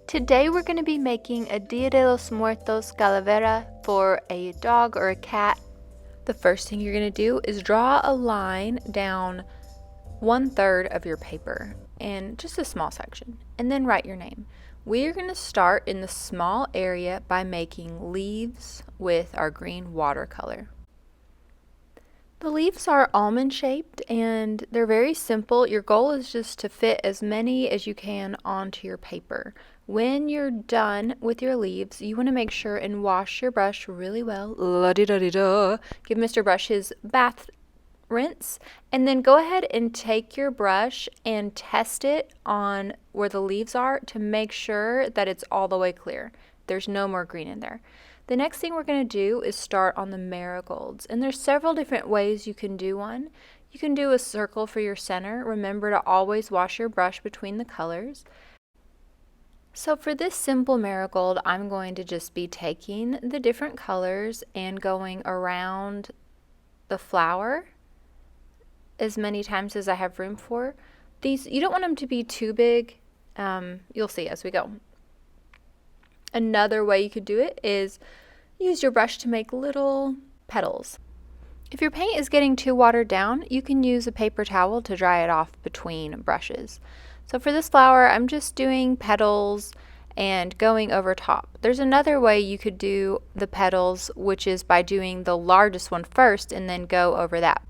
Today we're going to be making a Dia de los Muertos calavera for a dog or a cat. The first thing you're going to do is draw a line down 1/3 of your paper and just a small section, and then write your name. We are going to start in the small area by making leaves with our green watercolor. The leaves are almond shaped and they're very simple. Your goal is just to fit as many as you can onto your paper. When you're done with your leaves, you want to make sure and wash your brush really well. La-di-da-di-da. Give Mr. Brush his bath rinse, and then go ahead and take your brush and test it on where the leaves are to make sure that it's all the way clear. There's no more green in there. The next thing we're going to do is start on the marigolds, and there's several different ways you can do one. You can do a circle for your center. Remember to always wash your brush between the colors. So for this simple marigold, I'm going to just be taking the different colors and going around the flower as many times as I have room for. These, you don't want them to be too big. You'll see as we go. Another way you could do it is use your brush to make little petals. If your paint is getting too watered down, you can use a paper towel to dry it off between brushes. So for this flower, I'm just doing petals and going over top. There's another way you could do the petals, which is by doing the largest one first and then go over that.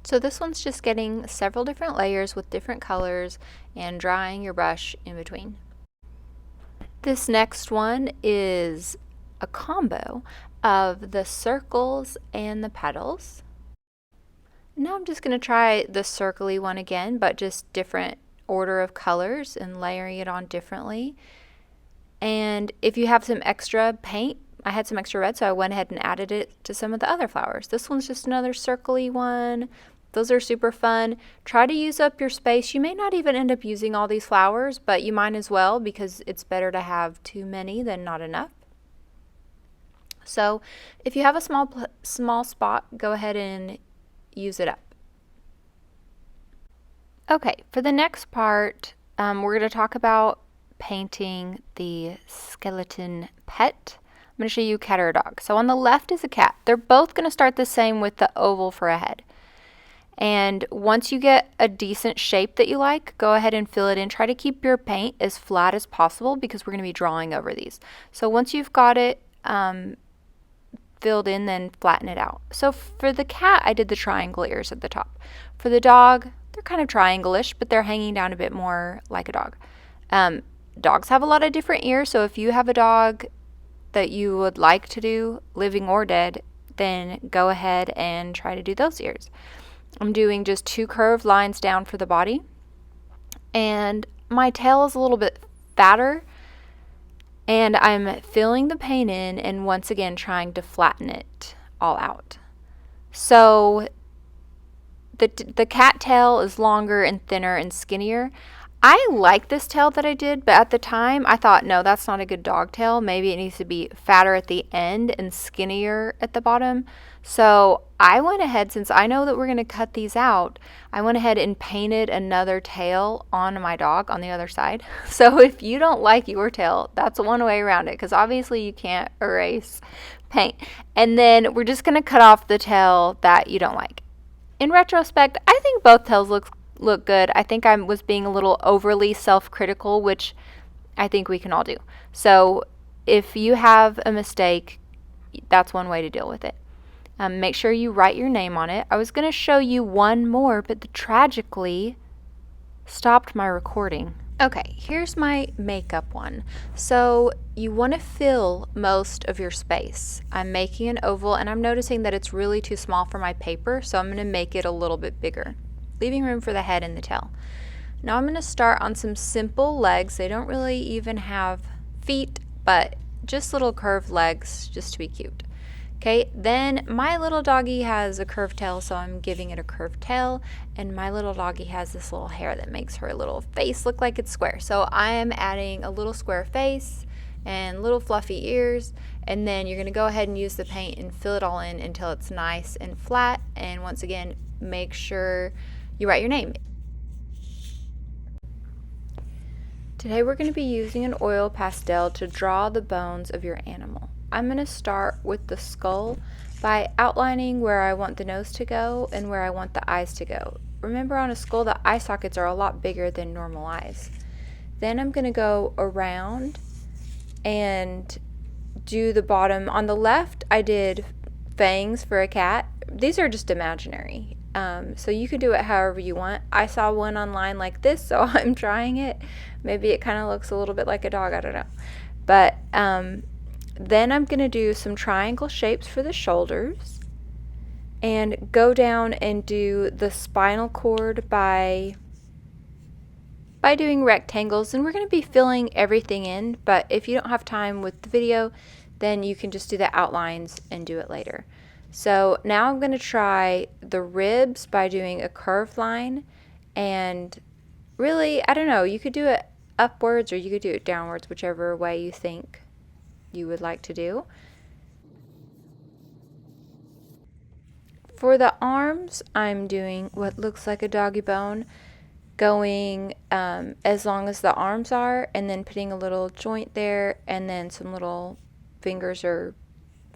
So this one's just getting several different layers with different colors and drying your brush in between. This next one is a combo of the circles and the petals. Now I'm just going to try the circly one again, but just different order of colors and layering it on differently. And if you have some extra paint, I had some extra red, so I went ahead and added it to some of the other flowers. This one's just another circly one. Those are super fun. Try to use up your space. You may not even end up using all these flowers, but you might as well, because it's better to have too many than not enough. So if you have a small spot, go ahead and use it up. Okay, for the next part, we're going to talk about painting the skeleton pet. I'm going to show you cat or a dog. So on the left is a cat. They're both going to start the same with the oval for a head. And once you get a decent shape that you like, go ahead and fill it in. Try to keep your paint as flat as possible because we're going to be drawing over these. So once you've got it filled in, then flatten it out. So for the cat, I did the triangle ears at the top. For the dog, they're kind of triangle-ish, but they're hanging down a bit more like a dog. Dogs have a lot of different ears, so if you have a dog that you would like to do, living or dead, then go ahead and try to do those ears. I'm doing just 2 curved lines down for the body, and my tail is a little bit fatter, and I'm filling the paint in and once again trying to flatten it all out. So the cat tail is longer and thinner and skinnier. I like this tail that I did, but at the time I thought, no, that's not a good dog tail. Maybe it needs to be fatter at the end and skinnier at the bottom. So I went ahead, since I know that we're going to cut these out, I went ahead and painted another tail on my dog on the other side. So if you don't like your tail, that's one way around it, because obviously you can't erase paint. And then we're just going to cut off the tail that you don't like. In retrospect, I think both tails look good. I think I was being a little overly self-critical, which I think we can all do. So if you have a mistake, that's one way to deal with it. Make sure you write your name on it. I was going to show you one more, but tragically stopped my recording. Okay, here's my makeup one. So you want to fill most of your space. I'm making an oval, and I'm noticing that it's really too small for my paper, so I'm going to make it a little bit bigger, leaving room for the head and the tail. Now I'm going to start on some simple legs. They don't really even have feet, but just little curved legs just to be cute. Okay, then my little doggy has a curved tail, so I'm giving it a curved tail, and my little doggy has this little hair that makes her little face look like it's square. So I am adding a little square face and little fluffy ears, and then you're going to go ahead and use the paint and fill it all in until it's nice and flat. And once again, make sure you write your name. Today we're going to be using an oil pastel to draw the bones of your animal. I'm going to start with the skull by outlining where I want the nose to go and where I want the eyes to go. Remember, on a skull the eye sockets are a lot bigger than normal eyes. Then I'm going to go around and do the bottom. On the left I did fangs for a cat. These are just imaginary. So you can do it however you want. I saw one online like this, so I'm trying it. Maybe it kind of looks a little bit like a dog, I don't know. But then I'm going to do some triangle shapes for the shoulders and go down and do the spinal cord by doing rectangles. And we're going to be filling everything in, but if you don't have time with the video, then you can just do the outlines and do it later. So now I'm going to try the ribs by doing a curved line, and really, I don't know, you could do it upwards or you could do it downwards, whichever way you think you would like to do. For the arms, I'm doing what looks like a doggy bone, going as long as the arms are, and then putting a little joint there, and then some little fingers, or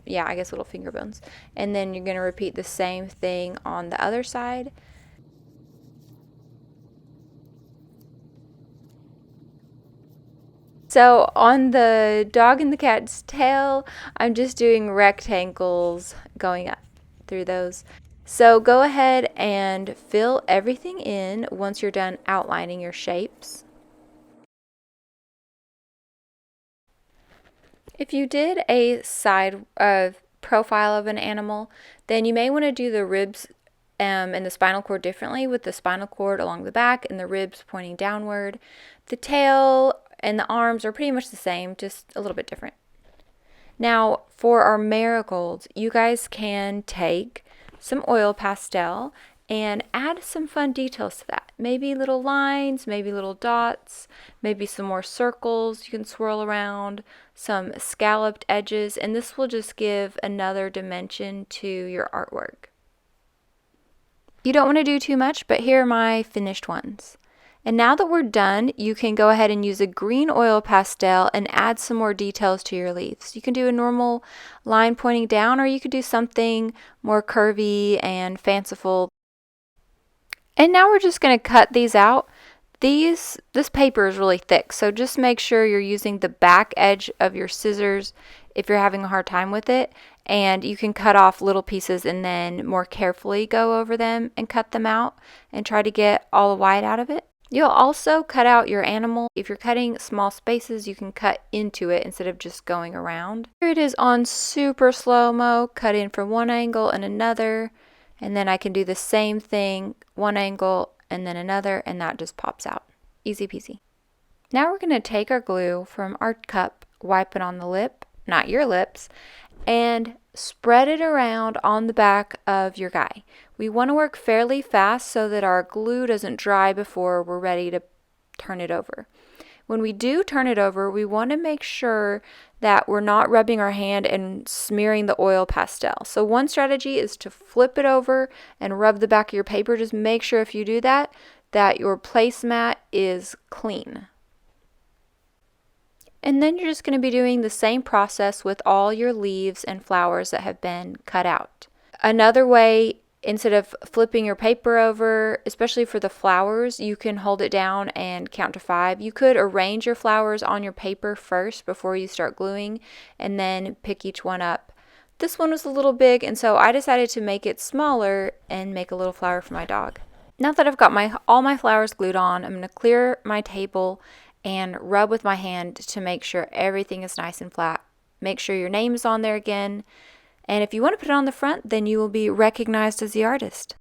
yeah, I guess little finger bones. And then you're going to repeat the same thing on the other side. So on the dog and the cat's tail, I'm just doing rectangles going up through those. So go ahead and fill everything in once you're done outlining your shapes. If you did a side profile of an animal, then you may want to do the ribs and the spinal cord differently, with the spinal cord along the back and the ribs pointing downward. The tail and the arms are pretty much the same, just a little bit different. Now, for our marigolds, you guys can take some oil pastel and add some fun details to that. Maybe little lines, maybe little dots, maybe some more circles you can swirl around, some scalloped edges, and this will just give another dimension to your artwork. You don't want to do too much, but here are my finished ones. And now that we're done, you can go ahead and use a green oil pastel and add some more details to your leaves. You can do a normal line pointing down, or you could do something more curvy and fanciful. And now we're just going to cut these out. This paper is really thick, so just make sure you're using the back edge of your scissors if you're having a hard time with it, and you can cut off little pieces and then more carefully go over them and cut them out and try to get all the white out of it. You'll also cut out your animal. If you're cutting small spaces, you can cut into it instead of just going around. Here it is on super slow-mo, cut in from one angle and another, and then I can do the same thing, one angle and then another, and that just pops out. Easy peasy. Now we're going to take our glue from our cup, wipe it on the lip, not your lips, and spread it around on the back of your guy. We want to work fairly fast so that our glue doesn't dry before we're ready to turn it over. When we do turn it over, we want to make sure that we're not rubbing our hand and smearing the oil pastel. So one strategy is to flip it over and rub the back of your paper. Just make sure if you do that, that your placemat is clean. And then you're just going to be doing the same process with all your leaves and flowers that have been cut out. Another way, instead of flipping your paper over, especially for the flowers, you can hold it down and count to 5. You could arrange your flowers on your paper first before you start gluing, and then pick each one up. This one was a little big, and so I decided to make it smaller and make a little flower for my dog. Now that I've got all my flowers glued on, I'm going to clear my table and rub with my hand to make sure everything is nice and flat. Make sure your name is on there again. And if you want to put it on the front, then you will be recognized as the artist.